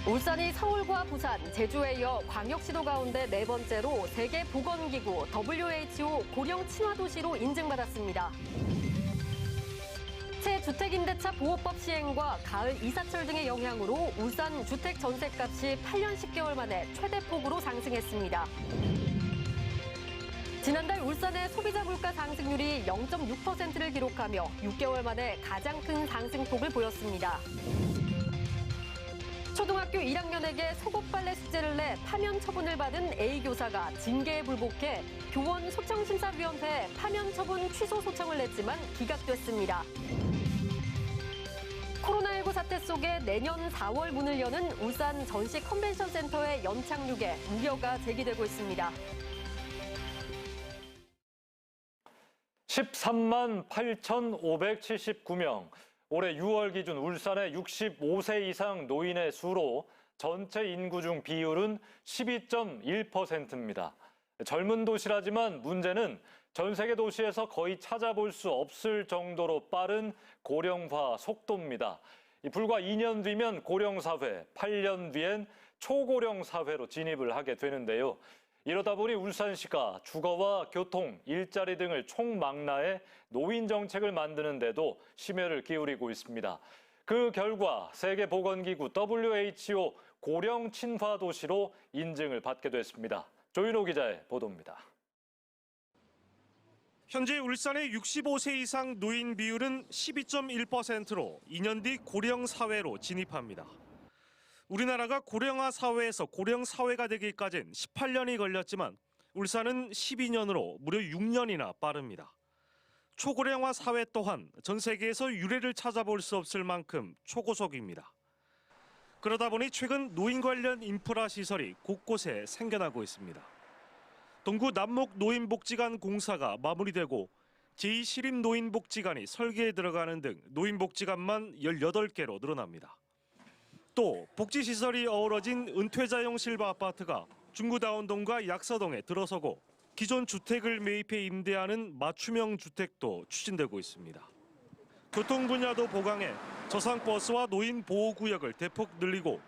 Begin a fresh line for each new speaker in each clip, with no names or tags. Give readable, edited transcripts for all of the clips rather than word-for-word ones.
울산이 서울과 부산, 제주에 이어 광역시도 가운데 네 번째로 세계보건기구 WHO 고령 친화도시로 인증받았습니다. 새 주택임대차 보호법 시행과 가을 이사철 등의 영향으로 울산 주택 전셋값이 8년 10개월 만에 최대폭으로 상승했습니다. 지난달 울산의 소비자 물가 상승률이 0.6%를 기록하며 6개월 만에 가장 큰 상승폭을 보였습니다. 초등학교 1학년에게 속옷 빨래 숙제를 내 파면 처분을 받은 A교사가 징계에 불복해 교원 소청심사위원회에 파면 처분 취소 소청을 냈지만 기각됐습니다. 코로나19 사태 속에 내년 4월 문을 여는 울산 전시 컨벤션 센터의 연착륙에 우려가 제기되고 있습니다.
13만 8,579명. 올해 6월 기준 울산의 65세 이상 노인의 수로 전체 인구 중 비율은 12.1%입니다. 젊은 도시라지만 문제는 전 세계 도시에서 거의 찾아볼 수 없을 정도로 빠른 고령화 속도입니다. 불과 2년 뒤면 고령사회, 8년 뒤엔 초고령 사회로 진입을 하게 되는데요. 이러다 보니 울산시가 주거와 교통, 일자리 등을 총망라해 노인 정책을 만드는 데도 심혈을 기울이고 있습니다. 그 결과 세계보건기구 WHO 고령 친화 도시로 인증을 받게 됐습니다. 조윤호 기자의 보도입니다.
현재 울산의 65세 이상 노인 비율은 12.1%로 2년 뒤 고령 사회로 진입합니다. 우리나라가 고령화 사회에서 고령 사회가 되기까지는 18년이 걸렸지만 울산은 12년으로 무려 6년이나 빠릅니다. 초고령화 사회 또한 전 세계에서 유례를 찾아볼 수 없을 만큼 초고속입니다. 그러다 보니 최근 노인 관련 인프라 시설이 곳곳에 생겨나고 있습니다. 동구 남목 노인복지관 공사가 마무리되고 제2시립노인복지관이 설계에 들어가는 등 노인복지관만 18개로 늘어납니다. 또 복지시설이 어우러진 은퇴자용 실버 아파트가 중구다운동과 약서동에 들어서고 기존 주택을 매입해 임대하는 맞춤형 주택도 추진되고 있습니다. 교통 분야도 보강해 저상버스와 노인 보호구역을 대폭 늘리고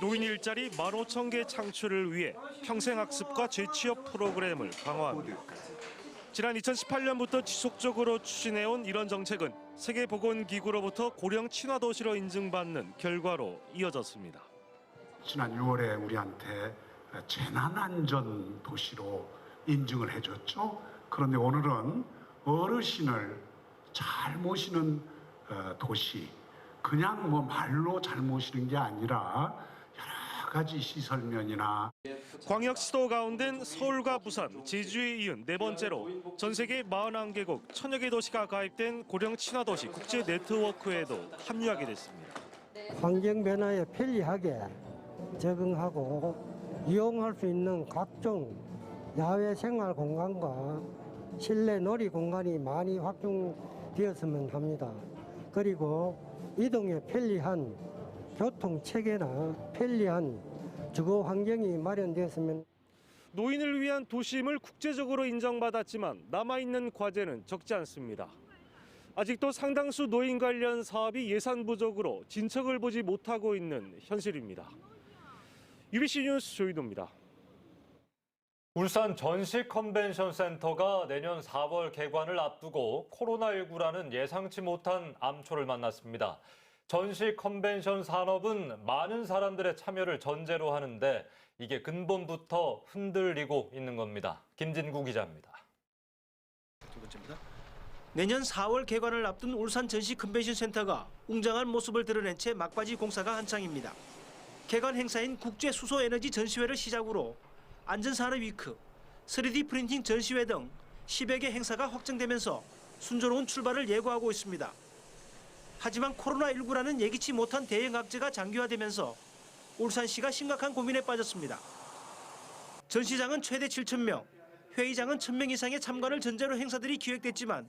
노인 일자리 15,000개 창출을 위해 평생학습과 재취업 프로그램을 강화합니다. 지난 2018년부터 지속적으로 추진해온 이런 정책은 세계보건기구로부터 고령 친화도시로 인증받는 결과로 이어졌습니다.
지난 6월에 우리한테 재난안전 도시로 인증을 해줬죠. 그런데 오늘은 어르신을 잘 모시는 도시, 그냥 뭐 말로 잘 모시는 게 아니라 여러 가지 시설면이나
광역시도 가운데는 서울과 부산, 제주에 이은 네 번째로 전 세계 41개국 1000여 개 도시가 가입된 고령 친화도시 국제 네트워크에도 합류하게 됐습니다.
환경 변화에 편리하게 적응하고 이용할 수 있는 각종 야외 생활 공간과 실내 놀이 공간이 많이 확충되었으면 합니다. 그리고 이동에 편리한 교통 체계나 편리한 주거 환경이 마련되었으면.
노인을 위한 도심을 국제적으로 인정받았지만 남아있는 과제는 적지 않습니다. 아직도 상당수 노인 관련 사업이 예산 부족으로 진척을 보지 못하고 있는 현실입니다. UBC 뉴스 조윤호입니다.
울산 전시 컨벤션 센터가 내년 4월 개관을 앞두고 코로나19라는 예상치 못한 암초를 만났습니다. 전시 컨벤션 산업은 많은 사람들의 참여를 전제로 하는데 이게 근본부터 흔들리고 있는 겁니다. 김진구 기자입니다.
두 번째입니다. 내년 4월 개관을 앞둔 울산 전시 컨벤션 센터가 웅장한 모습을 드러낸 채 막바지 공사가 한창입니다. 개관 행사인 국제 수소 에너지 전시회를 시작으로 안전산업 위크, 3D 프린팅 전시회 등 10여 개 행사가 확정되면서 순조로운 출발을 예고하고 있습니다. 하지만 코로나19라는 예기치 못한 대형 악재가 장기화되면서 울산시가 심각한 고민에 빠졌습니다. 전시장은 최대 7,000명, 회의장은 1,000명 이상의 참관을 전제로 행사들이 기획됐지만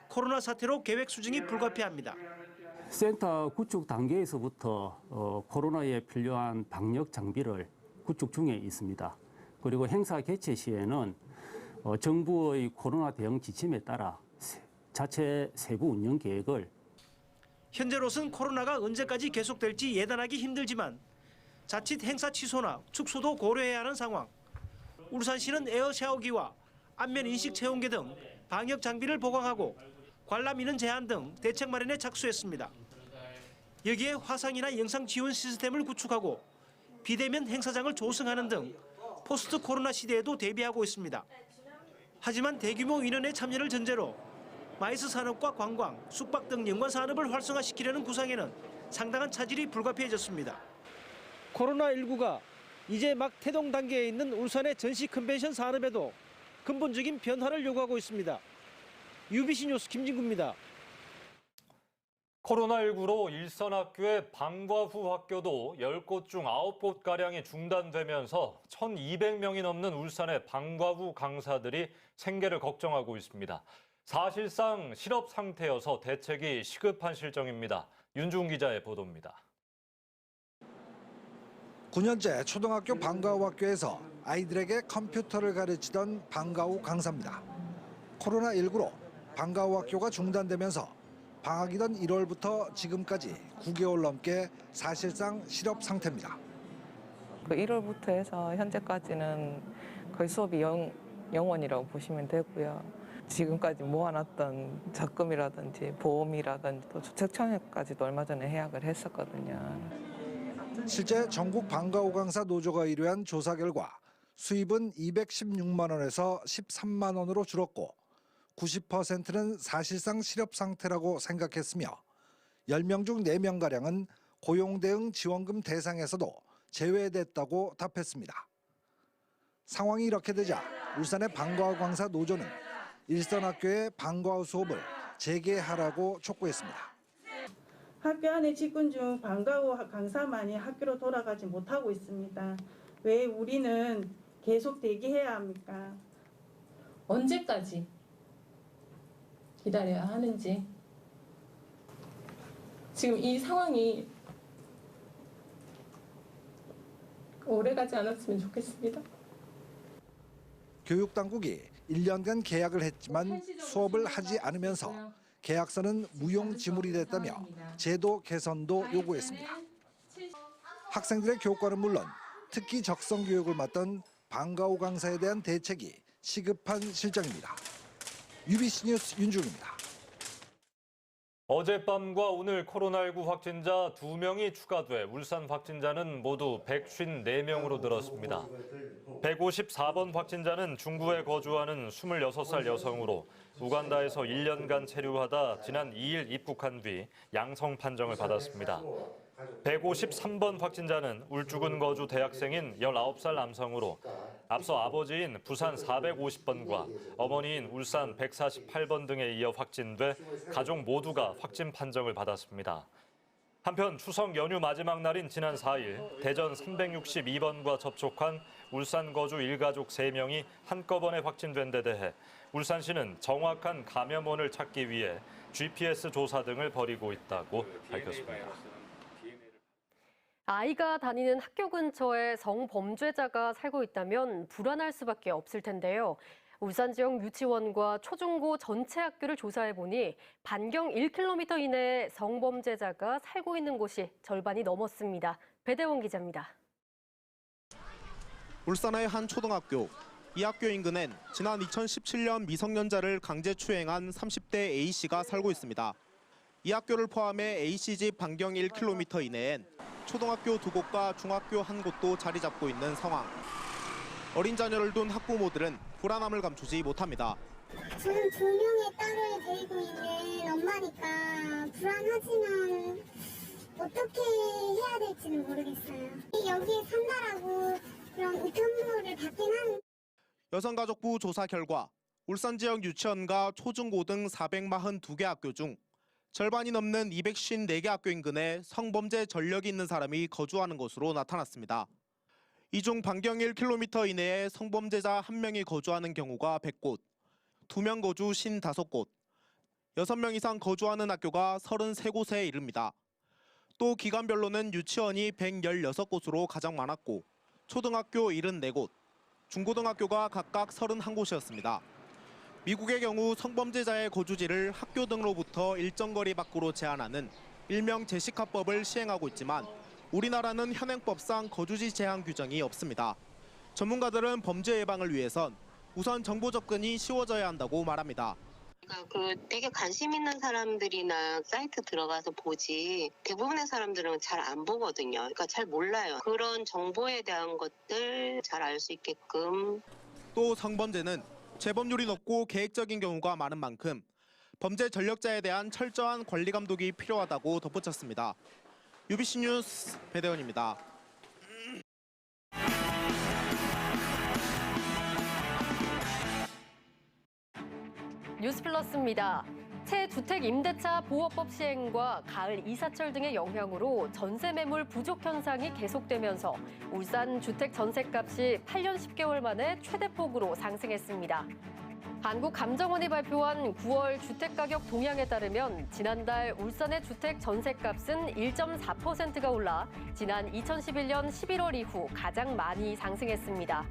코로나 사태로 계획 수정이 불가피합니다.
센터 구축 단계에서부터 코로나에 필요한 방역 장비를 구축 중에 있습니다. 그리고 행사 개최 시에는 정부의 코로나 대응 지침에 따라 자체 세부 운영 계획을
현재로선 코로나가 언제까지 계속될지 예단하기 힘들지만 자칫 행사 취소나 축소도 고려해야 하는 상황. 울산시는 에어 샤워기와 안면 인식 체온계 등 방역 장비를 보강하고 관람 인원 제한 등 대책 마련에 착수했습니다. 여기에 화상이나 영상 지원 시스템을 구축하고 비대면 행사장을 조성하는 등 포스트 코로나 시대에도 대비하고 있습니다. 하지만 대규모 인원의 참여를 전제로 마이스 산업과 관광, 숙박 등 연관 산업을 활성화시키려는 구상에는 상당한 차질이 불가피해졌습니다. 코로나19가 이제 막 태동 단계에 있는 울산의 전시 컨벤션 산업에도 근본적인 변화를 요구하고 있습니다. UBC 뉴스 김진구입니다.
코로나19로 일선학교의 방과 후 학교도 10곳 중 9곳가량이 중단되면서 1,200명이 넘는 울산의 방과 후 강사들이 생계를 걱정하고 있습니다. 사실상 실업 상태여서 대책이 시급한 실정입니다. 윤중 기자의 보도입니다.
9년째 초등학교 방과 후 학교에서 아이들에게 컴퓨터를 가르치던 방과 후 강사입니다. 코로나19로 방과 후 학교가 중단되면서 방학이던 1월부터 지금까지 9개월 넘게 사실상 실업 상태입니다.
1월부터 해서 현재까지는 거의 수업이 영원이라고 보시면 되고요. 지금까지 모아놨던 적금이라든지 보험이라든지 또 주택청약까지도 얼마 전에 해약을 했었거든요.
실제 전국 방과 후 강사 노조가 의뢰한 조사 결과 수입은 216만 원에서 13만 원으로 줄었고 90%는 사실상 실업 상태라고 생각했으며 10명 중 4명가량은 고용대응 지원금 대상에서도 제외됐다고 답했습니다. 상황이 이렇게 되자 울산의 방과 후 강사 노조는 일선학교의 방과 후 수업을 재개하라고 촉구했습니다.
학교 안에 직군 중 방과 후 강사만이 학교로 돌아가지 못하고 있습니다. 왜 우리는 계속 대기해야 합니까?
언제까지 기다려야 하는지 지금 이 상황이 오래가지 않았으면 좋겠습니다.
교육당국이 1년간 계약을 했지만 수업을 하지 않으면서 계약서는 무용지물이 됐다며 제도 개선도 요구했습니다. 학생들의 교과는 물론 특기 적성 교육을 맡던 방과 후 강사에 대한 대책이 시급한 실정입니다. UBC 뉴스 윤중입니다.
어젯밤과 오늘 코로나19 확진자 2명이 추가돼 울산 확진자는 모두 154명으로 늘었습니다. 154번 확진자는 중구에 거주하는 26살 여성으로 우간다에서 1년간 체류하다 지난 2일 입국한 뒤 양성 판정을 받았습니다. 153번 확진자는 울주군 거주 대학생인 19살 남성으로 앞서 아버지인 부산 450번과 어머니인 울산 148번 등에 이어 확진돼 가족 모두가 확진 판정을 받았습니다. 한편 추석 연휴 마지막 날인 지난 4일 대전 362번과 접촉한 울산 거주 일가족 3명이 한꺼번에 확진된 데 대해 울산시는 정확한 감염원을 찾기 위해 GPS 조사 등을 벌이고 있다고 밝혔습니다.
아이가 다니는 학교 근처에 성범죄자가 살고 있다면 불안할 수밖에 없을 텐데요. 울산 지역 유치원과 초중고 전체 학교를 조사해보니 반경 1km 이내에 성범죄자가 살고 있는 곳이 절반이 넘었습니다. 배대원 기자입니다.
울산의 한 초등학교. 이 학교 인근엔 지난 2017년 미성년자를 강제 추행한 30대 A씨가 살고 있습니다. 이 학교를 포함해 A씨 집 반경 1km 이내엔 초등학교 2곳과 중학교 1곳도 자리 잡고 있는 상황. 어린 자녀를 둔 학부모들은 불안함을 감추지 못합니다.
저는 2명의 딸을 데리고 있는 엄마니까 불안하지만 어떻게 해야 될지는 모르겠어요. 여기에 산다라고 그런 우편물을 받긴 하는데.
여성가족부 조사 결과 울산 지역 유치원과 초중고 등 442개 학교 중 절반이 넘는 254개 학교 인근에 성범죄 전력이 있는 사람이 거주하는 것으로 나타났습니다. 이 중 반경 1km 이내에 성범죄자 1명이 거주하는 경우가 100곳, 2명 거주 55곳, 6명 이상 거주하는 학교가 33곳에 이릅니다. 또 기관별로는 유치원이 116곳으로 가장 많았고 초등학교 74곳, 중고등학교가 각각 31곳이었습니다. 미국의 경우 성범죄자의 거주지를 학교 등로부터 일정 거리 밖으로 제한하는 일명 제시카법을 시행하고 있지만 우리나라는 현행법상 거주지 제한 규정이 없습니다. 전문가들은 범죄 예방을 위해선 우선 정보 접근이 쉬워져야 한다고 말합니다.
되게 관심 있는 사람들이나 사이트 들어가서 보지 대부분의 사람들은 잘 안 보거든요. 그러니까 잘 몰라요. 그런 정보에 대한 것들 잘 알 수 있게끔.
또 성범죄는 재범률이 높고 계획적인 경우가 많은 만큼 범죄 전력자에 대한 철저한 관리 감독이 필요하다고 덧붙였습니다. UBC 뉴스 배대원입니다.
뉴스플러스입니다. 새 주택 임대차 보호법 시행과 가을 이사철 등의 영향으로 전세 매물 부족 현상이 계속되면서 울산 주택 전셋값이 8년 10개월 만에 최대폭으로 상승했습니다. 한국감정원이 발표한 9월 주택가격 동향에 따르면 지난달 울산의 주택 전셋값은 1.4%가 올라 지난 2011년 11월 이후 가장 많이 상승했습니다.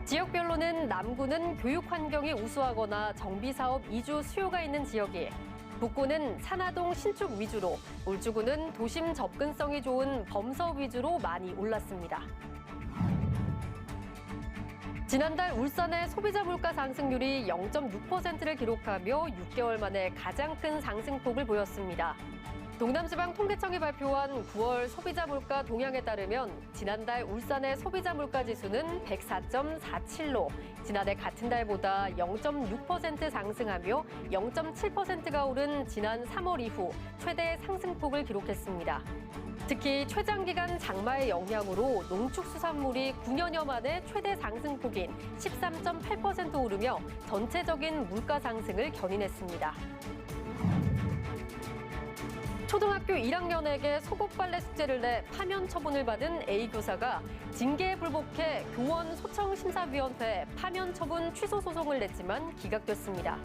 지역별로는 남구는 교육 환경이 우수하거나 정비사업 이주 수요가 있는 지역이, 북구는 산하동 신축 위주로, 울주구는 도심 접근성이 좋은 범사업 위주로 많이 올랐습니다. 지난달 울산의 소비자 물가 상승률이 0.6%를 기록하며 6개월 만에 가장 큰 상승폭을 보였습니다. 동남지방통계청이 발표한 9월 소비자 물가 동향에 따르면 지난달 울산의 소비자 물가 지수는 104.47로 지난해 같은 달보다 0.6% 상승하며 0.7%가 오른 지난 3월 이후 최대 상승폭을 기록했습니다. 특히 최장기간 장마의 영향으로 농축수산물이 9년여 만에 최대 상승폭인 13.8% 오르며 전체적인 물가 상승을 견인했습니다. 초등학교 1학년에게 속옷 빨래 숙제를 내 파면 처분을 받은 A교사가 징계에 불복해 교원 소청심사위원회에 파면 처분 취소 소송을 냈지만 기각됐습니다.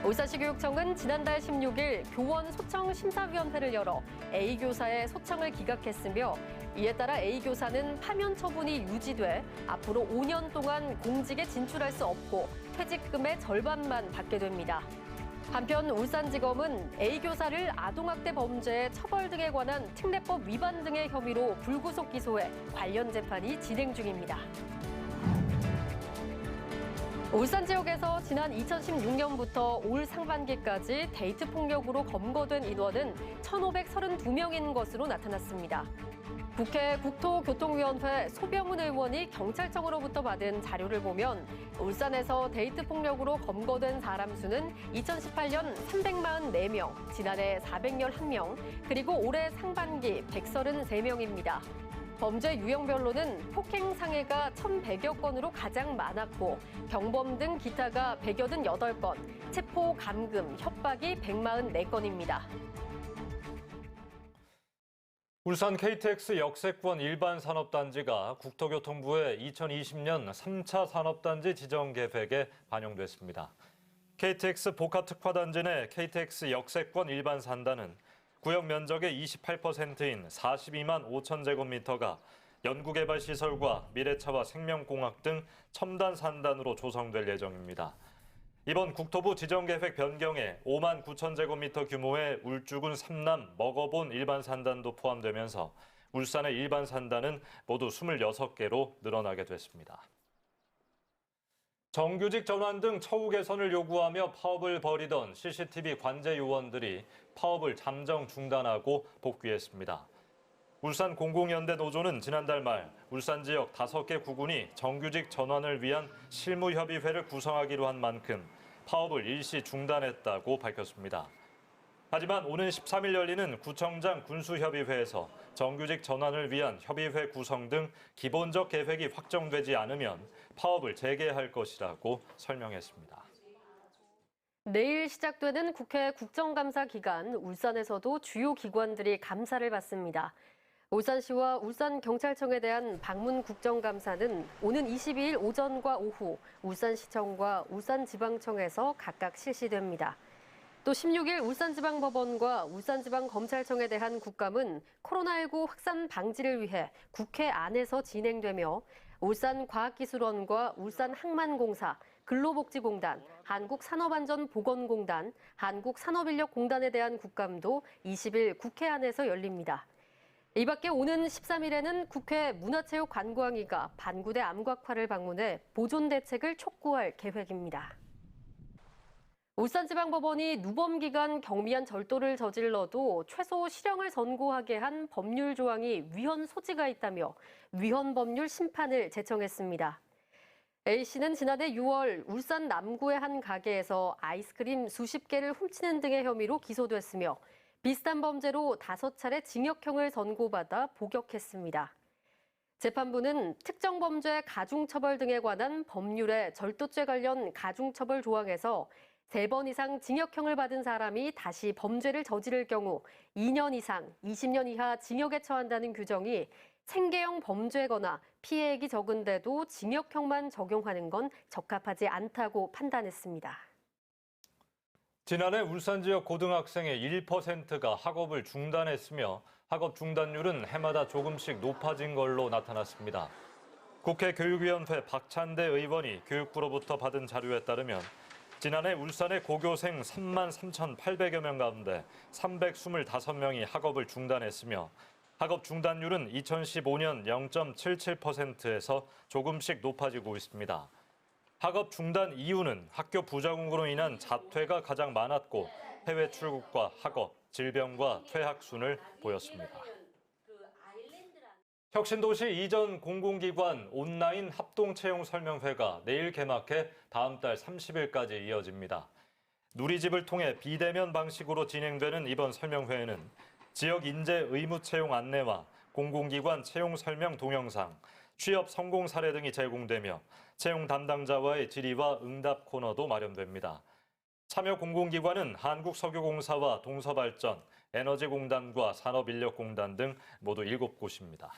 울산시 교육청은 지난달 16일 교원 소청심사위원회를 열어 A교사의 소청을 기각했으며 이에 따라 A교사는 파면 처분이 유지돼 앞으로 5년 동안 공직에 진출할 수 없고 퇴직금의 절반만 받게 됩니다. 한편 울산지검은 A교사를 아동학대 범죄 처벌 등에 관한 특례법 위반 등의 혐의로 불구속 기소해 관련 재판이 진행 중입니다. 울산 지역에서 지난 2016년부터 올 상반기까지 데이트 폭력으로 검거된 인원은 1,532명인 것으로 나타났습니다. 국회 국토교통위원회 소병훈 의원이 경찰청으로부터 받은 자료를 보면 울산에서 데이트 폭력으로 검거된 사람 수는 2018년 344명, 지난해 411명, 그리고 올해 상반기 133명입니다. 범죄 유형별로는 폭행 상해가 1,100여 건으로 가장 많았고 경범 등 기타가 188건, 체포, 감금, 협박이 144건입니다.
울산 KTX 역세권 일반 산업단지가 국토교통부의 2020년 3차 산업단지 지정 계획에 반영됐습니다. KTX 복합특화단지 내 KTX 역세권 일반 산단은 구역 면적의 28%인 42만 5천 제곱미터가 연구개발시설과 미래차와 생명공학 등 첨단 산단으로 조성될 예정입니다. 이번 국토부 지정계획 변경에 5만 9천 제곱미터 규모의 울주군 삼남 먹어본 일반 산단도 포함되면서 울산의 일반 산단은 모두 26개로 늘어나게 됐습니다. 정규직 전환 등 처우 개선을 요구하며 파업을 벌이던 CCTV 관제 요원들이 파업을 잠정 중단하고 복귀했습니다. 울산 공공연대 노조는 지난달 말 울산 지역 5개 구군이 정규직 전환을 위한 실무협의회를 구성하기로 한 만큼 파업을 일시 중단했다고 밝혔습니다. 하지만 오는 13일 열리는 구청장 군수협의회에서 정규직 전환을 위한 협의회 구성 등 기본적 계획이 확정되지 않으면 파업을 재개할 것이라고 설명했습니다.
내일 시작되는 국회 국정감사 기간, 울산에서도 주요 기관들이 감사를 받습니다. 울산시와 울산경찰청에 대한 방문 국정감사는 오는 22일 오전과 오후 울산시청과 울산지방청에서 각각 실시됩니다. 또 16일 울산지방법원과 울산지방검찰청에 대한 국감은 코로나19 확산 방지를 위해 국회 안에서 진행되며 울산과학기술원과 울산항만공사, 근로복지공단, 한국산업안전보건공단, 한국산업인력공단에 대한 국감도 20일 국회 안에서 열립니다. 이 밖에 오는 13일에는 국회 문화체육관광위가 반구대 암곽화를 방문해 보존 대책을 촉구할 계획입니다. 울산지방법원이 누범 기간 경미한 절도를 저질러도 최소 실형을 선고하게 한 법률 조항이 위헌 소지가 있다며 위헌 법률 심판을 제청했습니다. A씨는 지난해 6월 울산 남구의 한 가게에서 아이스크림 수십 개를 훔치는 등의 혐의로 기소됐으며 비슷한 범죄로 5차례 징역형을 선고받아 복역했습니다. 재판부는 특정 범죄 가중처벌 등에 관한 법률의 절도죄 관련 가중처벌 조항에서 3번 이상 징역형을 받은 사람이 다시 범죄를 저지를 경우 2년 이상 20년 이하 징역에 처한다는 규정이 생계형 범죄거나 피해액이 적은데도 징역형만 적용하는 건 적합하지 않다고 판단했습니다.
지난해 울산 지역 고등학생의 1%가 학업을 중단했으며 학업 중단율은 해마다 조금씩 높아진 걸로 나타났습니다. 국회 교육위원회 박찬대 의원이 교육부로부터 받은 자료에 따르면 지난해 울산의 고교생 33,800여 명 가운데 325명이 학업을 중단했으며 학업 중단율은 2015년 0.77%에서 조금씩 높아지고 있습니다. 학업 중단 이유는 학교 부적응으로 인한 자퇴가 가장 많았고 해외 출국과 학업, 질병과 퇴학 순을 보였습니다. 혁신도시 이전 공공기관 온라인 합동채용 설명회가 내일 개막해 다음 달 30일까지 이어집니다. 누리집을 통해 비대면 방식으로 진행되는 이번 설명회에는 지역 인재 의무 채용 안내와 공공기관 채용 설명 동영상, 취업 성공 사례 등이 제공되며 채용 담당자와의 질의와 응답 코너도 마련됩니다. 참여 공공기관은 한국석유공사와 동서발전, 에너지공단과 산업인력공단 등 모두 7곳입니다.